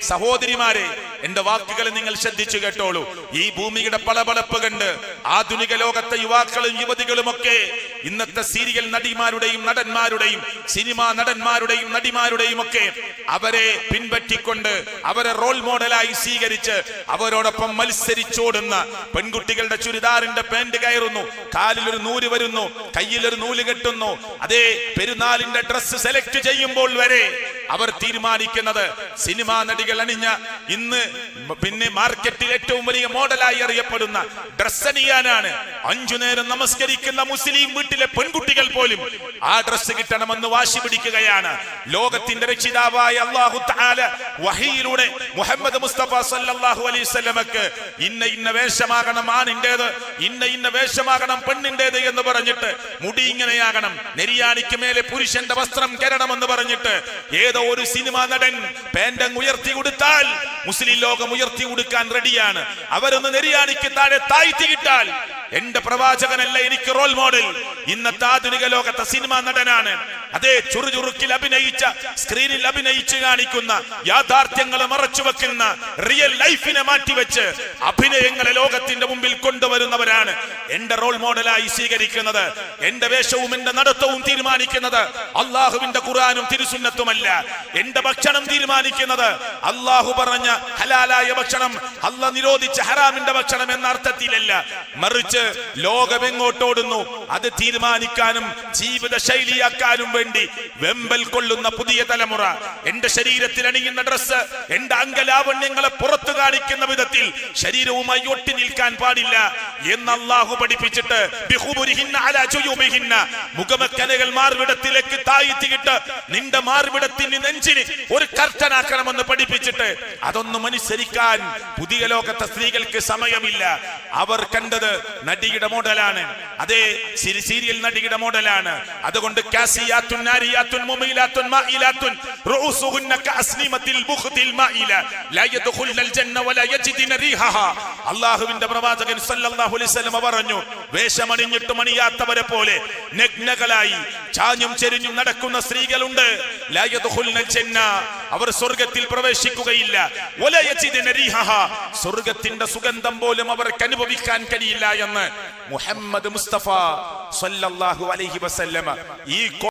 സഹോദരിമാരെ, എന്റെ വാക്കുകൾ നിങ്ങൾ ശ്രദ്ധിച്ചു കേട്ടോളൂ. ഈ ഭൂമിയുടെ പളപളപ്പ് കണ്ട് ആധുനിക ലോകത്തെ യുവാക്കളും യുവതികളുമൊക്കെ ഇന്നത്തെ സീരിയൽ നടിമാരുടെയും നടന്മാരുടെയും സിനിമാ നടന്മാരുടെയും നടിമാരുടെയും ഒക്കെ അവരെ പിൻപറ്റിക്കൊണ്ട് അവരെ റോൾ മോഡലായി സ്വീകരിച്ച് അവരോടൊപ്പം മത്സരിച്ചോടുന്ന പെൺകുട്ടികളുടെ ചുരിദാറിന്റെ പാന്റ് കയറുന്നു, കാലിലൊരു നൂല് വരുന്നു, കയ്യിലൊരു നൂല് കെട്ടുന്നു. അതേ പെരുന്നാളിന്റെ ഡ്രസ്സ് സെലക്ട് ചെയ്യുമ്പോൾ വരെ അവർ തീരുമാനിക്കുന്നത് സിനിമാ നടികൾ അണിഞ്ഞ ഇന്ന് പിന്നെ മാർക്കറ്റിൽ ഏറ്റവും വലിയ മോഡലായി അറിയപ്പെടുന്ന ഡ്രസ് അണിയാനാണ്. 5 നേരം നമസ്കരിക്കുന്ന മുസ്ലിം വീട്ടിലെ പെൺകുട്ടികൾ പോലും ആ ഡ്രസ് കിട്ടണമെന്ന് വാശി പിടിക്കുകയാണ്. ലോകത്തിന്റെ രക്ഷിതാവായ അല്ലാഹു തആല വഹയിലൂടെ മുഹമ്മദ് മുസ്തഫ സല്ലല്ലാഹു അലൈഹി വസല്ലമക്ക് ഇന്ന വേഷമാകണം ആണിന്റേത്, ഇന്ന വേഷമാകണം പെണ്ണിന്റേത് എന്ന് പറഞ്ഞിട്ട്, മുടി ഇങ്ങനെയാകണം, നെരിയാണിക്ക് മേലെ പുരുഷന്റെ വസ്ത്രം കെരണമെന്ന് പറഞ്ഞിട്ട് ഏതോ ഒരു സിനിമാ നടൻ പാൻറ് ഉയർത്തി കൊടുത്താൽ മുസ്ലിം ലോകം ഉയർത്തി കൊടുക്കാൻ റെഡിയാണ്. അവരൊന്ന് നെരിയാണിക്ക് താഴെ താഴ്ത്തി കിട്ടാൽ എന്റെ പ്രവാചകനല്ല എനിക്ക് റോൾ മോഡൽ. ഇന്നത്തെ ആധുനിക ലോകത്തെ സിനിമാ നടനാണ്. അതേ ചുറുചുറുക്കിൽ അഭിനയിച്ച, സ്ക്രീനിൽ അഭിനയിച്ച് കാണിക്കുന്ന, യാഥാർത്ഥ്യങ്ങളെ മറച്ചു വെക്കുന്ന, റിയൽ ലൈഫിനെ മാറ്റിവെച്ച് അഭിനയങ്ങളെ ലോകത്തിന്റെ മുമ്പിൽ കൊണ്ടുവരുന്നവരാണ് എന്റെ റോൾ മോഡലായി സ്വീകരിക്കുന്നത്. എന്റെ വേഷവും എന്റെ നടത്തവും തീരുമാനിക്കുന്നത് അള്ളാഹുവിന്റെ ഖുർആനും തിരുസുന്നത്തുമല്ല. എന്റെ ഭക്ഷണം തീരുമാനിക്കുന്നത് അള്ളാഹു പറഞ്ഞ ഹലാലായ ഭക്ഷണം, അള്ളാഹ് നിരോധിച്ച ഹറാമിന്റെ ഭക്ഷണം എന്ന അർത്ഥത്തിലല്ല, മറിച്ച് ലോകമെങ്ങോട്ടോടുന്നു അത് തീരുമാനിക്കാനും ജീവിത ശൈലിയാക്കാനും വേണ്ടി വെമ്പൽ കൊള്ളുന്ന പുതിയ തലമുറ. എന്റെ ശരീരത്തിൽ അണിയുന്ന ഡ്രസ്സ് എന്റെ അംഗലാവണ്യങ്ങളെ പുറത്തു കാണിക്കുന്ന വിധത്തിൽ ശരീരവുമായി ഒട്ടി നിൽക്കാൻ പാടില്ല എന്ന് അല്ലാഹു പഠിപ്പിച്ചിട്ട് മുഖമക്കനകൾ മാർവിടത്തിലേക്ക് താഴ്ത്തിയിട്ട് നിന്റെ മാർവിടത്തിന് നെഞ്ചിന് ഒരു കർട്ടനാക്കണമെന്ന് പഠിപ്പിച്ചിട്ട് അതൊന്നും അനുസരിക്കാൻ പുതിയ ലോകത്തെ സ്ത്രീകൾക്ക് സമയമില്ല. അവർ കണ്ടത് നടിയുടെ മോഡലാണ്. അതേ സീരിയൽ നടിയുടെ മോഡലാണ്. അതുകൊണ്ട് കാസിയാത്തുൻ നാരിയാത്തുൻ മുമീലാത്തുൻ മായിലാത്തുൻ റൂസുഹുന്ന കഅസ്നിമത്തിൽ ബുഖ്തിൽ മായില ലാ യദ്ഖുലുൽ ജന്ന വലാ യജിദിന റീഹഹാ. അല്ലാഹുവിന്റെ പ്രവാചകൻ സല്ലല്ലാഹു അലൈഹി വസല്ലം പറഞ്ഞു, വേഷമണിഞ്ഞിട്ട് മണിയാത്തവരെ പോലെ നഗ്നകളായി ചാഞ്ഞും ചെരിഞ്ഞും നടക്കുന്ന സ്ത്രീകളുണ്ട്. ലാ യദ്ഖുലുൽ ജന്ന, അവർ സ്വർഗ്ഗത്തിൽ പ്രവേശിക്കുകയില്ല. വലാ യജിദിന റീഹഹാ, സ്വർഗ്ഗത്തിന്റെ സുഗന്ധം പോലും അവർക്ക് അനുഭവിക്കാൻ കഴിയില്ല എന്ന് മുഹമ്മദ് മുസ്തഫ സല്ലല്ലാഹു അലൈഹി വസല്ലം ഈ